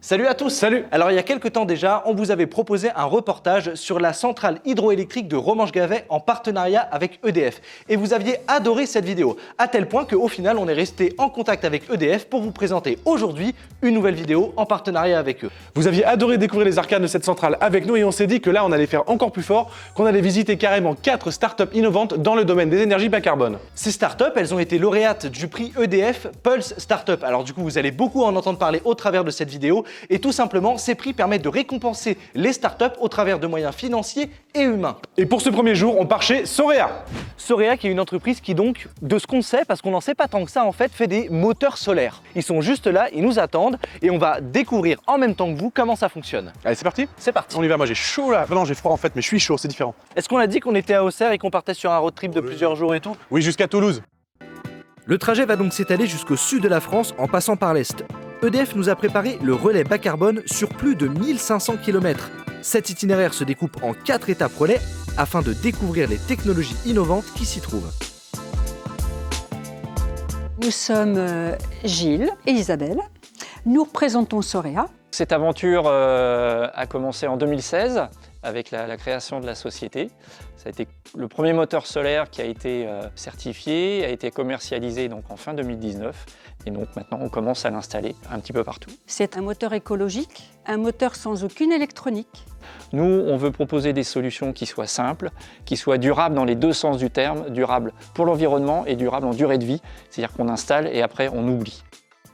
Salut à tous. Salut. Alors il y a quelques temps déjà, on vous avait proposé un reportage sur la centrale hydroélectrique de Romanche-Gavet en partenariat avec EDF. Et vous aviez adoré cette vidéo, à tel point qu'au final on est resté en contact avec EDF pour vous présenter aujourd'hui une nouvelle vidéo en partenariat avec eux. Vous aviez adoré découvrir les arcanes de cette centrale avec nous et on s'est dit que là on allait faire encore plus fort, qu'on allait visiter carrément 4 startups innovantes dans le domaine des énergies bas carbone. Ces startups, elles ont été lauréates du prix EDF Pulse Startup. Alors du coup vous allez beaucoup en entendre parler au travers de cette vidéo. Et tout simplement, ces prix permettent de récompenser les startups au travers de moyens financiers et humains. Et pour ce premier jour, on part chez Sorea. Sorea qui est une entreprise qui donc, de ce qu'on sait, parce qu'on n'en sait pas tant que ça en fait des moteurs solaires. Ils sont juste là, ils nous attendent et on va découvrir en même temps que vous comment ça fonctionne. Allez, c'est parti. C'est parti. On y va, moi j'ai chaud là. Non, j'ai froid en fait, mais je suis chaud, c'est différent. Est-ce qu'on a dit qu'on était à Auxerre et qu'on partait sur un road trip de plusieurs jours et tout? Oui, jusqu'à Toulouse. Le trajet va donc s'étaler jusqu'au sud de la France en passant par l'Est. EDF nous a préparé le relais bas carbone sur plus de 1500 km. Cet itinéraire se découpe en 4 étapes relais afin de découvrir les technologies innovantes qui s'y trouvent. Nous sommes Gilles et Isabelle. Nous représentons Sorea. Cette aventure a commencé en 2016 avec la création de la société. Ça a été le premier moteur solaire qui a été certifié, a été commercialisé donc en fin 2019. Et donc maintenant, on commence à l'installer un petit peu partout. C'est un moteur écologique, un moteur sans aucune électronique. Nous, on veut proposer des solutions qui soient simples, qui soient durables dans les deux sens du terme, durables pour l'environnement et durables en durée de vie. C'est-à-dire qu'on installe et après, on oublie.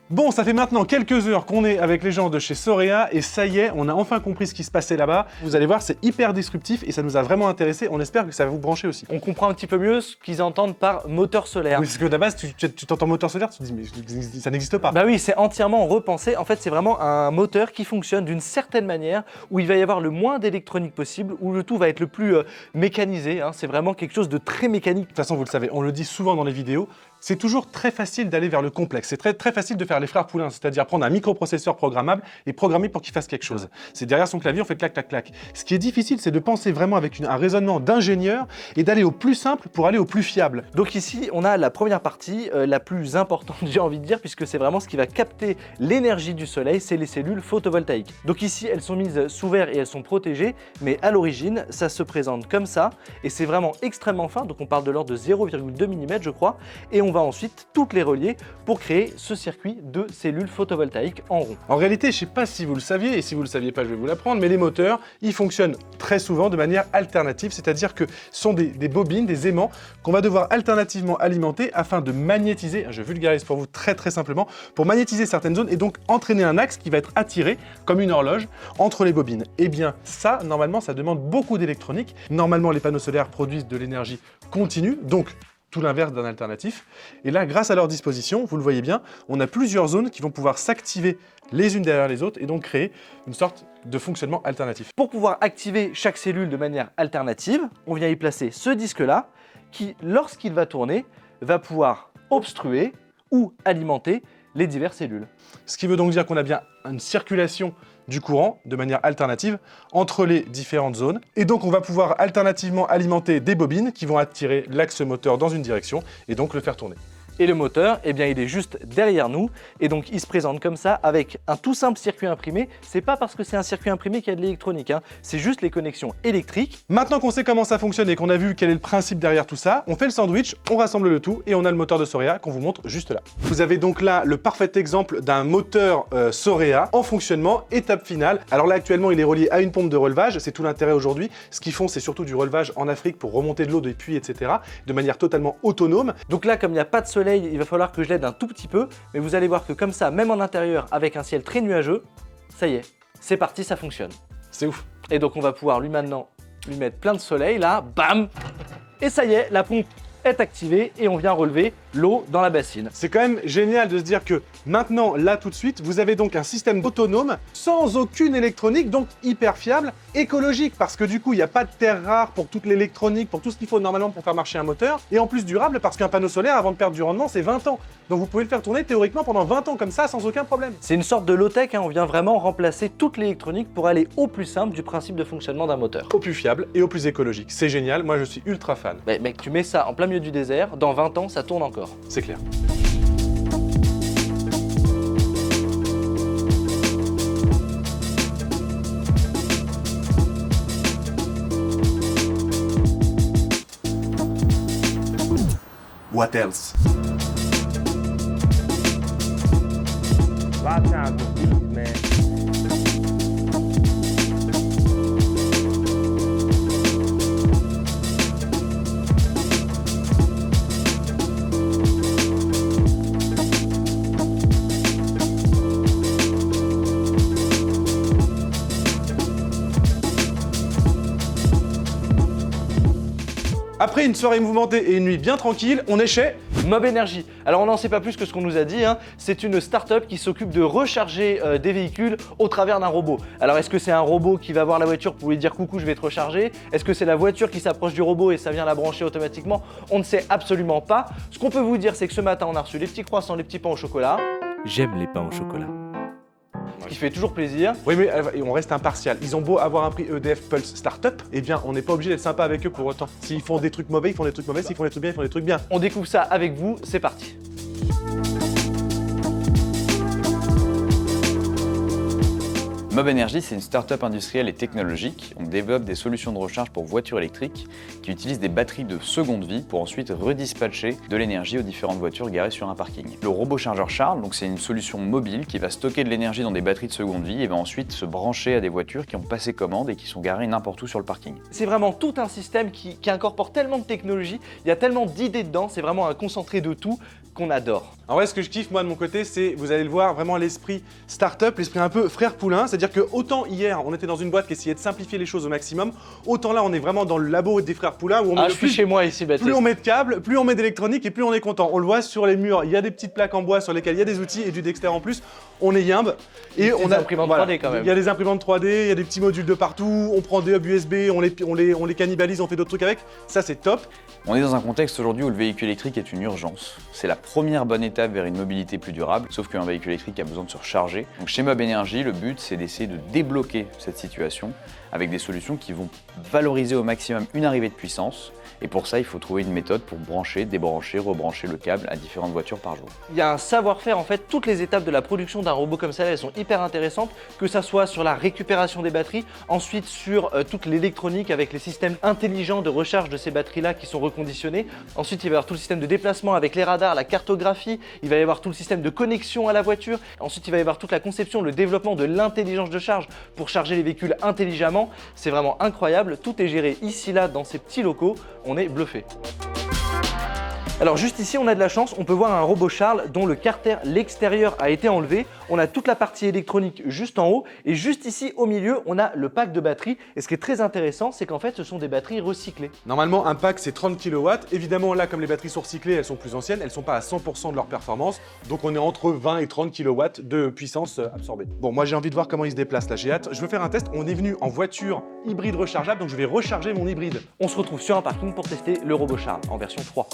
Bon, ça fait maintenant quelques heures qu'on est avec les gens de chez Sorea et ça y est, on a enfin compris ce qui se passait là-bas. Vous allez voir, c'est hyper disruptif et ça nous a vraiment intéressé. On espère que ça va vous brancher aussi. On comprend un petit peu mieux ce qu'ils entendent par moteur solaire. Oui, parce que de base, tu t'entends moteur solaire, tu te dis mais ça n'existe pas. Bah oui, c'est entièrement repensé. En fait, c'est vraiment un moteur qui fonctionne d'une certaine manière où il va y avoir le moins d'électronique possible, où le tout va être le plus mécanisé. Hein. C'est vraiment quelque chose de très mécanique. De toute façon, vous le savez, on le dit souvent dans les vidéos, c'est toujours très facile d'aller vers le complexe. C'est très facile de faire les frères Poulain, c'est-à-dire prendre un microprocesseur programmable et programmer pour qu'il fasse quelque chose. C'est derrière son clavier, on fait clac, clac, clac. Ce qui est difficile, c'est de penser vraiment avec un raisonnement d'ingénieur et d'aller au plus simple pour aller au plus fiable. Donc ici, on a la première partie, la plus importante, j'ai envie de dire, puisque c'est vraiment ce qui va capter l'énergie du soleil, c'est les cellules photovoltaïques. Donc ici, elles sont mises sous verre et elles sont protégées, mais à l'origine, ça se présente comme ça, et c'est vraiment extrêmement fin, donc on parle de l'ordre de 0,2 mm, je crois, et on va ensuite toutes les relier pour créer ce circuit de cellules photovoltaïques en rond. En réalité, je ne sais pas si vous le saviez, et si vous ne le saviez pas, je vais vous l'apprendre, mais les moteurs, ils fonctionnent très souvent de manière alternative, c'est-à-dire que ce sont des bobines, des aimants qu'on va devoir alternativement alimenter afin de magnétiser, je vulgarise pour vous très simplement, pour magnétiser certaines zones et donc entraîner un axe qui va être attiré, comme une horloge, entre les bobines. Eh bien ça, normalement, ça demande beaucoup d'électronique. Normalement, les panneaux solaires produisent de l'énergie continue, donc tout l'inverse d'un alternatif. Et là, grâce à leur disposition, vous le voyez bien, on a plusieurs zones qui vont pouvoir s'activer les unes derrière les autres et donc créer une sorte de fonctionnement alternatif. Pour pouvoir activer chaque cellule de manière alternative, on vient y placer ce disque-là qui, lorsqu'il va tourner, va pouvoir obstruer ou alimenter les diverses cellules. Ce qui veut donc dire qu'on a bien une circulation du courant de manière alternative entre les différentes zones. Et donc on va pouvoir alternativement alimenter des bobines qui vont attirer l'axe moteur dans une direction et donc le faire tourner. Et le moteur, eh bien, il est juste derrière nous et donc il se présente comme ça avec un tout simple circuit imprimé. C'est pas parce que c'est un circuit imprimé qu'il y a de l'électronique, hein. C'est juste les connexions électriques. Maintenant qu'on sait comment ça fonctionne et qu'on a vu quel est le principe derrière tout ça, on fait le sandwich, on rassemble le tout et on a le moteur de Sorea qu'on vous montre juste là. Vous avez donc là le parfait exemple d'un moteur Sorea en fonctionnement, étape finale. Alors là actuellement il est relié à une pompe de relevage, c'est tout l'intérêt aujourd'hui. Ce qu'ils font c'est surtout du relevage en Afrique pour remonter de l'eau des puits, etc. de manière totalement autonome. Donc là comme il n'y a pas de soleil, il va falloir que je l'aide un tout petit peu, mais vous allez voir que comme ça, même en intérieur, avec un ciel très nuageux, ça y est, c'est parti, ça fonctionne. C'est ouf. Et donc on va pouvoir maintenant lui mettre plein de soleil, là, bam. Et ça y est, la pompe est activée et on vient relever l'eau dans la bassine. C'est quand même génial de se dire que maintenant, là tout de suite, vous avez donc un système autonome sans aucune électronique, donc hyper fiable, écologique, parce que du coup, il n'y a pas de terres rares pour toute l'électronique, pour tout ce qu'il faut normalement pour faire marcher un moteur, et en plus durable, parce qu'un panneau solaire, avant de perdre du rendement, c'est 20 ans. Donc vous pouvez le faire tourner théoriquement pendant 20 ans comme ça, sans aucun problème. C'est une sorte de low-tech, hein, on vient vraiment remplacer toute l'électronique pour aller au plus simple du principe de fonctionnement d'un moteur. Au plus fiable et au plus écologique. C'est génial, moi je suis ultra fan. Mais mec, tu mets ça en plein milieu du désert, dans 20 ans, ça tourne encore. C'est clair. What else? A lot of times with beats, man. Après une soirée mouvementée et une nuit bien tranquille, on est chez... Mob Energy. Alors on n'en sait pas plus que ce qu'on nous a dit, hein. C'est une start-up qui s'occupe de recharger des véhicules au travers d'un robot. Alors est-ce que c'est un robot qui va voir la voiture pour lui dire coucou je vais te recharger? Est-ce que c'est la voiture qui s'approche du robot et ça vient la brancher automatiquement? On ne sait absolument pas. Ce qu'on peut vous dire c'est que ce matin on a reçu les petits croissants, les petits pains au chocolat. J'aime les pains au chocolat. Ce qui fait toujours plaisir. Oui, mais on reste impartial. Ils ont beau avoir un prix EDF Pulse Startup, eh bien, on n'est pas obligé d'être sympa avec eux pour autant. S'ils font des trucs mauvais, ils font des trucs mauvais. S'ils font des trucs bien, ils font des trucs bien. On découvre ça avec vous, c'est parti. Mob Energy, c'est une start-up industrielle et technologique. On développe des solutions de recharge pour voitures électriques qui utilisent des batteries de seconde vie pour ensuite redispatcher de l'énergie aux différentes voitures garées sur un parking. Le robot chargeur Charles, donc c'est une solution mobile qui va stocker de l'énergie dans des batteries de seconde vie et va ensuite se brancher à des voitures qui ont passé commande et qui sont garées n'importe où sur le parking. C'est vraiment tout un système qui incorpore tellement de technologies, il y a tellement d'idées dedans, c'est vraiment un concentré de tout qu'on adore. En vrai, ce que je kiffe moi de mon côté, c'est, vous allez le voir, vraiment l'esprit start-up, l'esprit un peu frère poulain. C'est-à-dire que autant hier, on était dans une boîte qui essayait de simplifier les choses au maximum, autant là, on est vraiment dans le labo des frères poulains où on met je suis chez moi ici, Baptiste. plus on met de câbles, plus on met d'électronique et plus on est content. On le voit sur les murs, il y a des petites plaques en bois sur lesquelles il y a des outils et du Dexter en plus. On est yimbe et on a imprimantes 3D quand même. Il y a des imprimantes 3D, il y a des petits modules de partout. On prend des hubs USB, on les cannibalise, on fait d'autres trucs avec. Ça, c'est top. On est dans un contexte aujourd'hui où le véhicule électrique est une urgence. C'est la première bonne étape vers une mobilité plus durable, sauf qu'un véhicule électrique a besoin de se recharger. Donc chez Mob Energy, le but c'est d'essayer de débloquer cette situation avec des solutions qui vont valoriser au maximum une arrivée de puissance. Et pour ça, il faut trouver une méthode pour brancher, débrancher, rebrancher le câble à différentes voitures par jour. Il y a un savoir-faire, en fait, toutes les étapes de la production d'un robot comme ça, elles sont hyper intéressantes, que ça soit sur la récupération des batteries, ensuite sur toute l'électronique avec les systèmes intelligents de recharge de ces batteries-là qui sont reconditionnés. Ensuite, il va y avoir tout le système de déplacement avec les radars, la cartographie, il va y avoir tout le système de connexion à la voiture. Ensuite, il va y avoir toute la conception, le développement de l'intelligence de charge pour charger les véhicules intelligemment. C'est vraiment incroyable, tout est géré ici, là, dans ces petits locaux. On est bluffé. Alors juste ici, on a de la chance, on peut voir un robot Charles dont le carter, l'extérieur a été enlevé. On a toute la partie électronique juste en haut et juste ici au milieu, on a le pack de batteries. Et ce qui est très intéressant, c'est qu'en fait, ce sont des batteries recyclées. Normalement, un pack, c'est 30 kW. Évidemment, là, comme les batteries sont recyclées, elles sont plus anciennes, elles sont pas à 100% de leur performance. Donc on est entre 20 et 30 kW de puissance absorbée. Bon, moi j'ai envie de voir comment il se déplace là, j'ai hâte. Je veux faire un test. On est venu en voiture hybride rechargeable, donc je vais recharger mon hybride. On se retrouve sur un parking pour tester le robot Charles en version 3.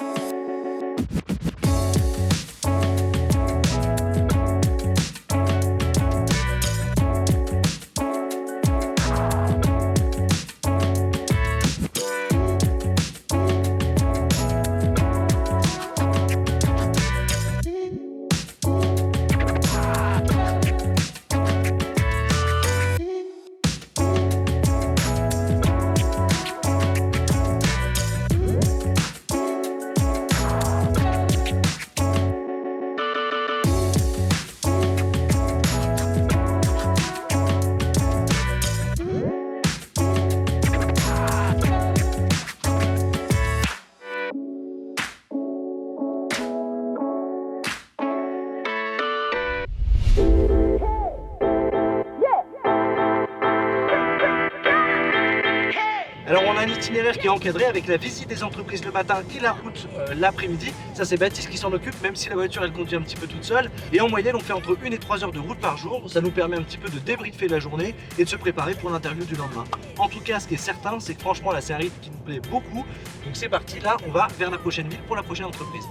Alors on a un itinéraire qui est encadré avec la visite des entreprises le matin et la route l'après-midi. Ça c'est Baptiste qui s'en occupe, même si la voiture elle conduit un petit peu toute seule. Et en moyenne on fait entre 1 et 3 heures de route par jour. Ça nous permet un petit peu de débriefer la journée et de se préparer pour l'interview du lendemain. En tout cas ce qui est certain c'est que franchement là c'est un rythme qui nous plaît beaucoup. Donc c'est parti, là on va vers la prochaine ville pour la prochaine entreprise.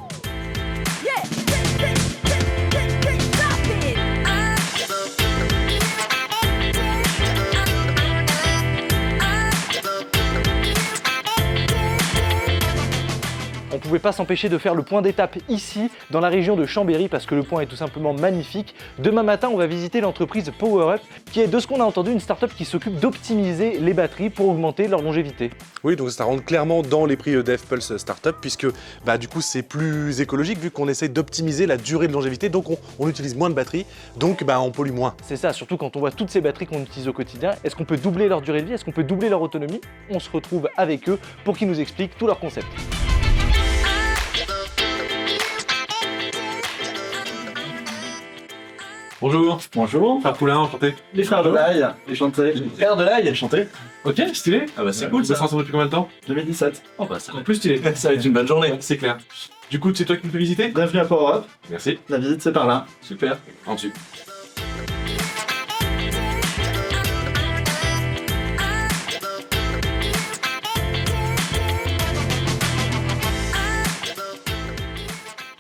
On pouvait pas s'empêcher de faire le point d'étape ici, dans la région de Chambéry, parce que le point est tout simplement magnifique. Demain matin, on va visiter l'entreprise PowerUp, qui est, de ce qu'on a entendu, une startup qui s'occupe d'optimiser les batteries pour augmenter leur longévité. Oui, donc ça rentre clairement dans les prix EDF Pulse Startup, puisque du coup c'est plus écologique vu qu'on essaie d'optimiser la durée de longévité, donc on utilise moins de batteries, donc on pollue moins. C'est ça, surtout quand on voit toutes ces batteries qu'on utilise au quotidien. Est-ce qu'on peut doubler leur durée de vie? Est-ce qu'on peut doubler leur autonomie? On se retrouve avec eux pour qu'ils nous expliquent tout leur concept. Bonjour. Bonjour. Frère Poulain, enchanté. Les frères de l'ail, enchanté. Les frères de l'ail, enchanté. Ok, stylé. Ah bah c'est cool, ça ça. s'est ensemble depuis combien de temps? 2017. Oh bah c'est encore plus stylé. Ça va être une bonne journée. C'est clair. Du coup, c'est toi qui me fais visiter? Bienvenue à PowerUp. Merci. La visite, c'est par là. Super. En dessus.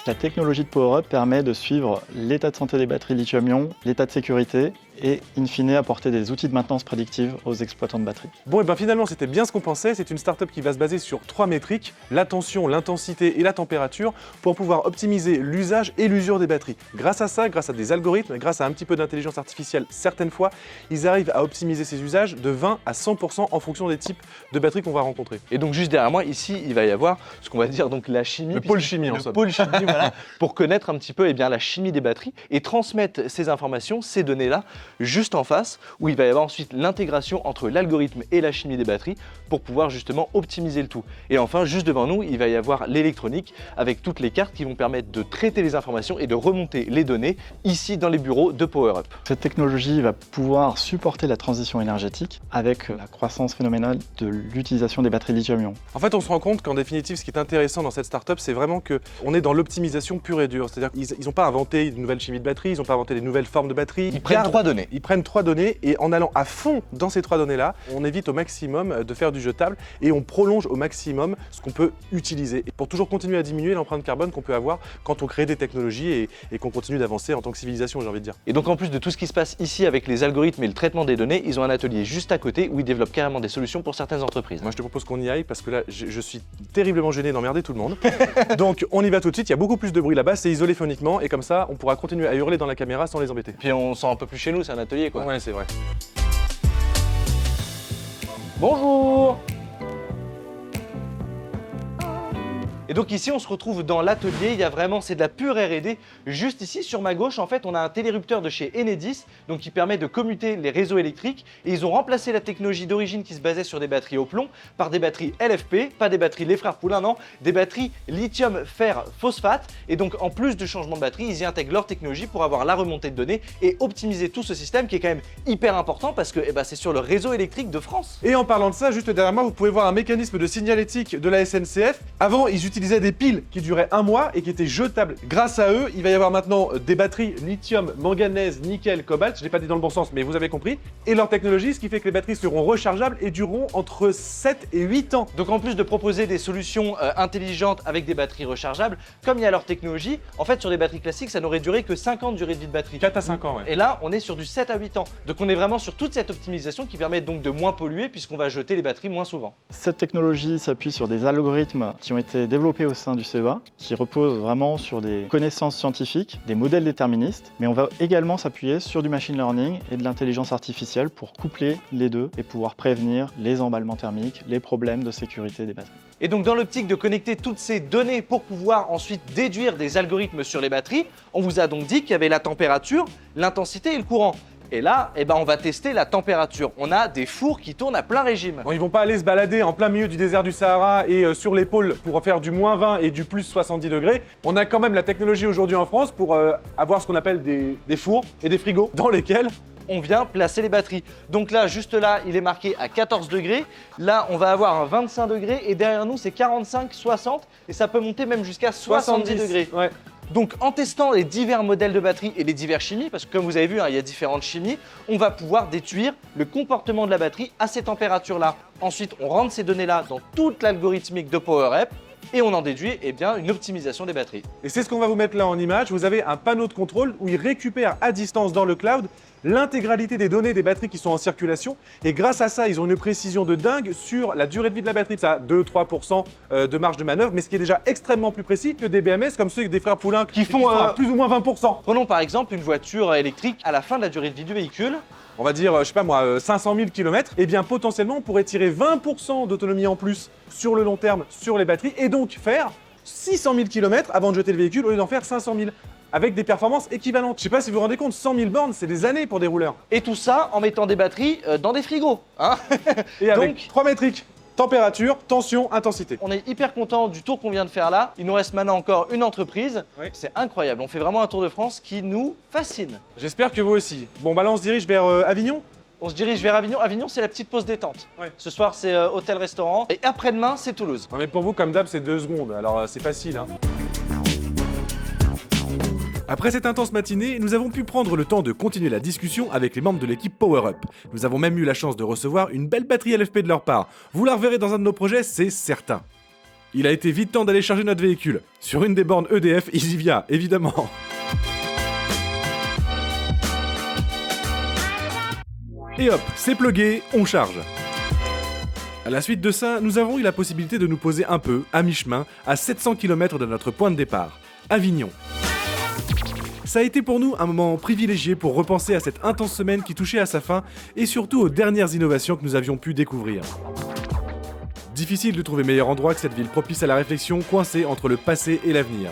La technologie de PowerUp permet de suivre l'état de santé des batteries lithium-ion, l'état de sécurité et, in fine, apporter des outils de maintenance prédictive aux exploitants de batteries. Bon, et finalement, c'était bien ce qu'on pensait. C'est une startup qui va se baser sur 3 métriques, la tension, l'intensité et la température, pour pouvoir optimiser l'usage et l'usure des batteries. Grâce à ça, grâce à des algorithmes, grâce à un petit peu d'intelligence artificielle certaines fois, ils arrivent à optimiser ces usages de 20 à 100% en fonction des types de batteries qu'on va rencontrer. Et donc juste derrière moi, ici, il va y avoir ce qu'on va dire donc la chimie. Le pôle chimie, en le somme. pôle chimie, voilà, pour connaître un petit peu la chimie des batteries et transmettre ces informations, ces données-là, juste en face, où il va y avoir ensuite l'intégration entre l'algorithme et la chimie des batteries pour pouvoir justement optimiser le tout. Et enfin, juste devant nous, il va y avoir l'électronique avec toutes les cartes qui vont permettre de traiter les informations et de remonter les données ici dans les bureaux de PowerUp. Cette technologie va pouvoir supporter la transition énergétique avec la croissance phénoménale de l'utilisation des batteries lithium-ion. En fait, on se rend compte qu'en définitive, ce qui est intéressant dans cette startup, c'est vraiment qu'on est dans l'optimisation pure et dure. C'est-à-dire qu'ils n'ont pas inventé une nouvelle chimie de batterie, ils n'ont pas inventé des nouvelles formes de batterie. Ils prennent 3 données. Ils prennent 3 données et en allant à fond dans ces 3 données-là, on évite au maximum de faire du jetable et on prolonge au maximum ce qu'on peut utiliser pour toujours continuer à diminuer l'empreinte carbone qu'on peut avoir quand on crée des technologies et qu'on continue d'avancer en tant que civilisation, j'ai envie de dire. Et donc en plus de tout ce qui se passe ici avec les algorithmes et le traitement des données, ils ont un atelier juste à côté où ils développent carrément des solutions pour certaines entreprises. Moi, je te propose qu'on y aille parce que là, je suis terriblement gêné d'emmerder tout le monde. Donc, on y va tout de suite. Il y a beaucoup plus de bruit là-bas, c'est isolé phoniquement et comme ça, on pourra continuer à hurler dans la caméra sans les embêter. Puis on sent un peu plus chez nous, c'est un atelier quoi. Ouais, c'est vrai. Bonjour! Et donc ici on se retrouve dans l'atelier, il y a vraiment, c'est de la pure R&D. Juste ici sur ma gauche en fait on a un télérupteur de chez Enedis, donc qui permet de commuter les réseaux électriques et ils ont remplacé la technologie d'origine qui se basait sur des batteries au plomb par des batteries LFP, pas des batteries les frères Poulain non, des batteries lithium fer phosphate et donc en plus du changement de batterie ils y intègrent leur technologie pour avoir la remontée de données et optimiser tout ce système qui est quand même hyper important parce que c'est sur le réseau électrique de France. Et en parlant de ça, juste derrière moi, vous pouvez voir un mécanisme de signalétique de la SNCF. Avant, ils utilisaient des piles qui duraient 1 mois et qui étaient jetables. Grâce à eux, il va y avoir maintenant des batteries lithium, manganèse, nickel, cobalt. Je l'ai pas dit dans le bon sens, mais vous avez compris. Et leur technologie, ce qui fait que les batteries seront rechargeables et dureront entre 7 et 8 ans. Donc en plus de proposer des solutions intelligentes avec des batteries rechargeables, comme il y a leur technologie, en fait sur des batteries classiques, ça n'aurait duré que 5 ans de durée de vie de batterie. 4 à 5 ans, ouais. Et là, on est sur du 7 à 8 ans. Donc on est vraiment sur toute cette optimisation qui permet donc de moins polluer puisqu'on va jeter les batteries moins souvent. Cette technologie s'appuie sur des algorithmes qui ont été développés au sein du CEA, qui reposent vraiment sur des connaissances scientifiques, des modèles déterministes, mais on va également s'appuyer sur du machine learning et de l'intelligence artificielle pour coupler les deux et pouvoir prévenir les emballements thermiques, les problèmes de sécurité des batteries. Et donc dans l'optique de connecter toutes ces données pour pouvoir ensuite déduire des algorithmes sur les batteries, on vous a donc dit qu'il y avait la température, l'intensité et le courant. Et là, on va tester la température. On a des fours qui tournent à plein régime. Bon, ils vont pas aller se balader en plein milieu du désert du Sahara et sur les pôles pour faire du -20 et du +70 degrés. On a quand même la technologie aujourd'hui en France pour avoir ce qu'on appelle des fours et des frigos dans lesquels on vient placer les batteries. Donc là, juste là, il est marqué à 14 degrés. Là, on va avoir un 25 degrés et derrière nous, c'est 45, 60 et ça peut monter même jusqu'à 70 degrés. Ouais. Donc en testant les divers modèles de batteries et les diverses chimies, parce que comme vous avez vu, il y a différentes chimies, on va pouvoir déduire le comportement de la batterie à ces températures-là. Ensuite, on rentre ces données-là dans toute l'algorithmique de PowerUp Et on en déduit eh bien, une optimisation des batteries. Et c'est ce qu'on va vous mettre là en image. Vous avez un panneau de contrôle où il récupère à distance dans le cloud l'intégralité des données des batteries qui sont en circulation. Et grâce à ça, ils ont une précision de dingue sur la durée de vie de la batterie. Ça a 2-3% de marge de manœuvre, mais ce qui est déjà extrêmement plus précis que des BMS comme ceux des frères Poulain qui font à plus ou moins 20%. Prenons par exemple une voiture électrique à la fin de la durée de vie du véhicule. On va dire, je sais pas moi, 500 000 km, et bien potentiellement on pourrait tirer 20% d'autonomie en plus sur le long terme sur les batteries et donc faire 600 000 km avant de jeter le véhicule au lieu d'en faire 500 000 avec des performances équivalentes. Je sais pas si vous vous rendez compte, 100 000 bornes, c'est des années pour des rouleurs. Et tout ça en mettant des batteries dans des frigos. Hein. Et avec Donc, 3 métriques, température, tension, intensité. on est hyper content du tour qu'on vient de faire là. Il nous reste maintenant encore une entreprise. Oui. C'est incroyable. On fait vraiment un tour de France qui nous fascine. J'espère que vous aussi. Bon bah là on se dirige vers Avignon. On se dirige vers Avignon. Avignon, c'est la petite pause détente. Ouais. Ce soir, c'est hôtel-restaurant. Et après-demain, c'est Toulouse. Non mais pour vous, comme d'hab, c'est 2 secondes, alors c'est facile. Hein. Après cette intense matinée, nous avons pu prendre le temps de continuer la discussion avec les membres de l'équipe Power Up. Nous avons même eu la chance de recevoir une belle batterie LFP de leur part. Vous la reverrez dans un de nos projets, c'est certain. Il a été vite temps d'aller charger notre véhicule. Sur une des bornes EDF Easyvia, évidemment. Et hop, c'est plugué, on charge. À la suite de ça, nous avons eu la possibilité de nous poser un peu, à mi-chemin, à 700 km de notre point de départ, Avignon. Ça a été pour nous un moment privilégié pour repenser à cette intense semaine qui touchait à sa fin et surtout aux dernières innovations que nous avions pu découvrir. Difficile de trouver meilleur endroit que cette ville propice à la réflexion coincée entre le passé et l'avenir.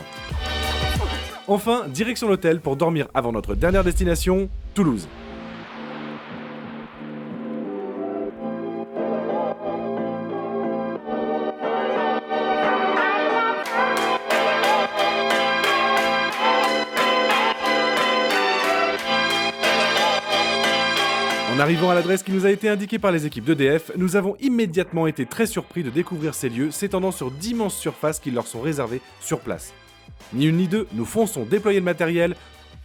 Enfin, direction l'hôtel pour dormir avant notre dernière destination, Toulouse. En arrivant à l'adresse qui nous a été indiquée par les équipes d'EDF, nous avons immédiatement été très surpris de découvrir ces lieux s'étendant sur d'immenses surfaces qui leur sont réservées sur place. Ni une ni deux, nous fonçons déployer le matériel,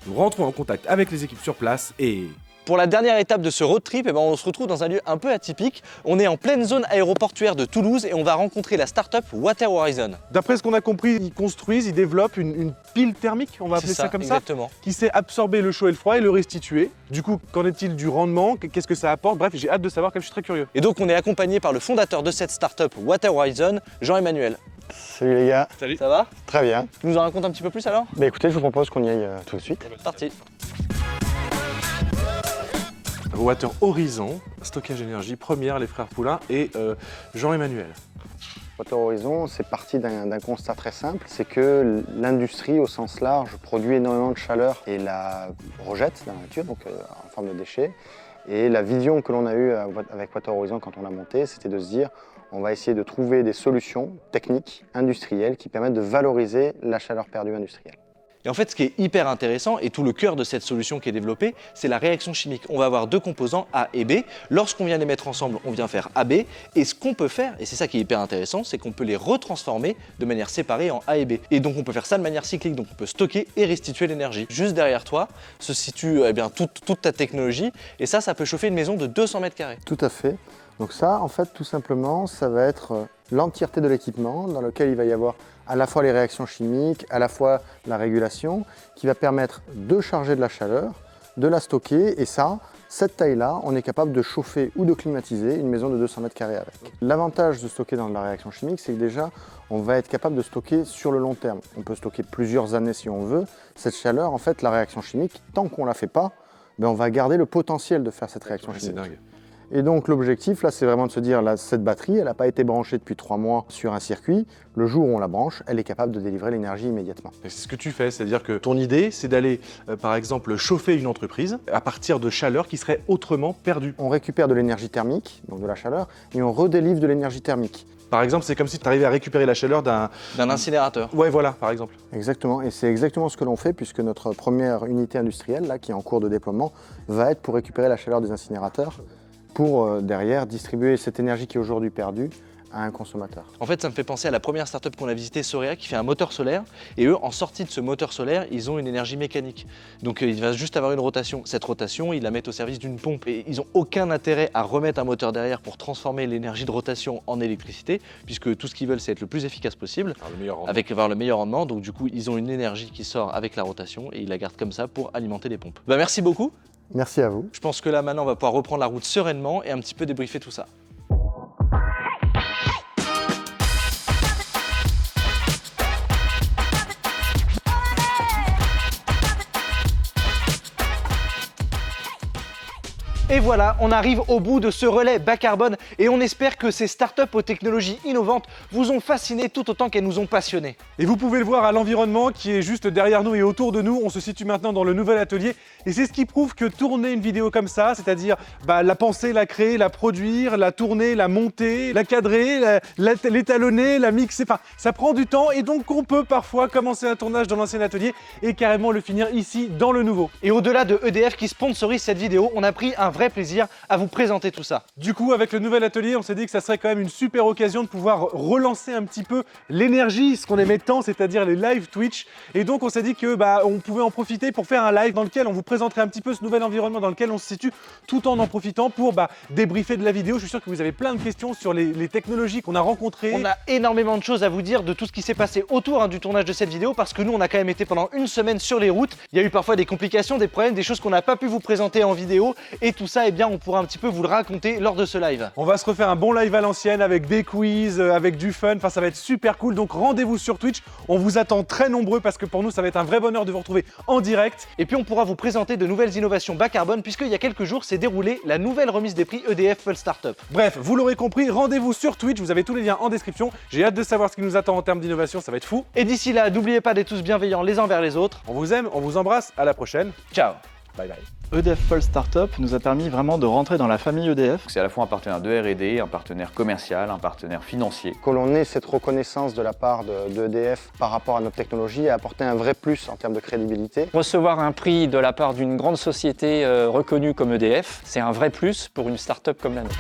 nous rentrons en contact avec les équipes sur place et... Pour la dernière étape de ce road trip, on se retrouve dans un lieu un peu atypique. On est en pleine zone aéroportuaire de Toulouse et on va rencontrer la start-up Water Horizon. D'après ce qu'on a compris, ils construisent, ils développent une pile thermique, on va appeler ça comme exactement. ça, qui sait absorber le chaud et le froid et le restituer. Du coup, qu'en est-il du rendement? Qu'est-ce que ça apporte? Bref, j'ai hâte de savoir, je suis très curieux. Et donc on est accompagné par le fondateur de cette start-up Water Horizon, Jean-Emmanuel. Salut les gars, Salut. Ça va? très bien. Tu nous en racontes un petit peu plus alors? Bah écoutez, je vous propose qu'on y aille tout de suite. Parti. Water Horizon, stockage d'énergie, première, les frères Poulain et Jean-Emmanuel. Water Horizon, c'est parti d'un constat très simple, c'est que l'industrie au sens large produit énormément de chaleur et la rejette dans la nature, donc en forme de déchets. Et la vision que l'on a eue avec Water Horizon quand on l'a monté, c'était de se dire on va essayer de trouver des solutions techniques, industrielles, qui permettent de valoriser la chaleur perdue industrielle. Et en fait, ce qui est hyper intéressant et tout le cœur de cette solution qui est développée, c'est la réaction chimique. On va avoir deux composants A et B. Lorsqu'on vient les mettre ensemble, on vient faire AB. Et ce qu'on peut faire, et c'est ça qui est hyper intéressant, c'est qu'on peut les retransformer de manière séparée en A et B. Et donc on peut faire ça de manière cyclique, donc on peut stocker et restituer l'énergie. Juste derrière toi se situe toute ta technologie. Et ça peut chauffer une maison de 200 mètres carrés. Tout à fait. Donc ça, en fait, tout simplement, ça va être l'entièreté de l'équipement dans lequel il va y avoir à la fois les réactions chimiques, à la fois la régulation, qui va permettre de charger de la chaleur, de la stocker, et ça, cette taille-là, on est capable de chauffer ou de climatiser une maison de 200 mètres carrés avec. L'avantage de stocker dans de la réaction chimique, c'est que déjà, on va être capable de stocker sur le long terme. On peut stocker plusieurs années si on veut. Cette chaleur, en fait, la réaction chimique, tant qu'on ne la fait pas, on va garder le potentiel de faire cette réaction chimique. C'est dingue. Et donc l'objectif là, c'est vraiment de se dire, là, cette batterie, elle n'a pas été branchée depuis 3 mois sur un circuit. Le jour où on la branche, elle est capable de délivrer l'énergie immédiatement. C'est ce que tu fais, c'est-à-dire que ton idée, c'est d'aller, par exemple, chauffer une entreprise à partir de chaleur qui serait autrement perdue. On récupère de l'énergie thermique, donc de la chaleur, et on redélivre de l'énergie thermique. Par exemple, c'est comme si tu arrivais à récupérer la chaleur d'un incinérateur. Ouais, voilà, par exemple. Exactement, et c'est exactement ce que l'on fait, puisque notre première unité industrielle, là, qui est en cours de déploiement, va être pour récupérer la chaleur des incinérateurs, pour derrière distribuer cette énergie qui est aujourd'hui perdue à un consommateur. En fait, ça me fait penser à la première startup qu'on a visitée, Sorea, qui fait un moteur solaire. Et eux, en sortie de ce moteur solaire, ils ont une énergie mécanique. Donc il va juste avoir une rotation. Cette rotation, ils la mettent au service d'une pompe. Et ils n'ont aucun intérêt à remettre un moteur derrière pour transformer l'énergie de rotation en électricité, puisque tout ce qu'ils veulent, c'est être le plus efficace possible, avec avoir le meilleur rendement. Donc du coup, ils ont une énergie qui sort avec la rotation et ils la gardent comme ça pour alimenter les pompes. Bah, merci beaucoup. Merci à vous. Je pense que là, maintenant, on va pouvoir reprendre la route sereinement et un petit peu débriefer tout ça. Et voilà, on arrive au bout de ce relais bas carbone et on espère que ces startups aux technologies innovantes vous ont fascinés tout autant qu'elles nous ont passionnés. Et vous pouvez le voir à l'environnement qui est juste derrière nous et autour de nous. On se situe maintenant dans le nouvel atelier et c'est ce qui prouve que tourner une vidéo comme ça, c'est-à-dire la penser, la créer, la produire, la tourner, la monter, la cadrer, l'étalonner, la mixer, enfin ça prend du temps et donc on peut parfois commencer un tournage dans l'ancien atelier et carrément le finir ici dans le nouveau. Et au-delà de EDF qui sponsorise cette vidéo, on a pris un vrai plaisir à vous présenter tout ça. Du coup, avec le nouvel atelier, on s'est dit que ça serait quand même une super occasion de pouvoir relancer un petit peu l'énergie, ce qu'on aimait tant, c'est-à-dire les live Twitch. Et donc, on s'est dit que on pouvait en profiter pour faire un live dans lequel on vous présenterait un petit peu ce nouvel environnement dans lequel on se situe, tout en profitant pour débriefer de la vidéo. Je suis sûr que vous avez plein de questions sur les technologies qu'on a rencontrées. On a énormément de choses à vous dire de tout ce qui s'est passé autour du tournage de cette vidéo parce que nous, on a quand même été pendant une semaine sur les routes. Il y a eu parfois des complications, des problèmes, des choses qu'on n'a pas pu vous présenter en vidéo et tout ça, eh bien, on pourra un petit peu vous le raconter lors de ce live. On va se refaire un bon live à l'ancienne avec des quiz, avec du fun, enfin ça va être super cool, donc rendez-vous sur Twitch, on vous attend très nombreux parce que pour nous ça va être un vrai bonheur de vous retrouver en direct. Et puis on pourra vous présenter de nouvelles innovations bas carbone puisqu'il y a quelques jours s'est déroulée la nouvelle remise des prix EDF Pulse Startup. Bref, vous l'aurez compris, rendez-vous sur Twitch, vous avez tous les liens en description, j'ai hâte de savoir ce qui nous attend en termes d'innovation, ça va être fou. Et d'ici là, n'oubliez pas d'être tous bienveillants les uns envers les autres. On vous aime, on vous embrasse, à la prochaine. Ciao. Bye bye. EDF Pulse Startup nous a permis vraiment de rentrer dans la famille EDF. C'est à la fois un partenaire de R&D, un partenaire commercial, un partenaire financier. Que l'on ait cette reconnaissance de la part de EDF par rapport à notre technologie a apporté un vrai plus en termes de crédibilité. Recevoir un prix de la part d'une grande société reconnue comme EDF, c'est un vrai plus pour une start-up comme la nôtre.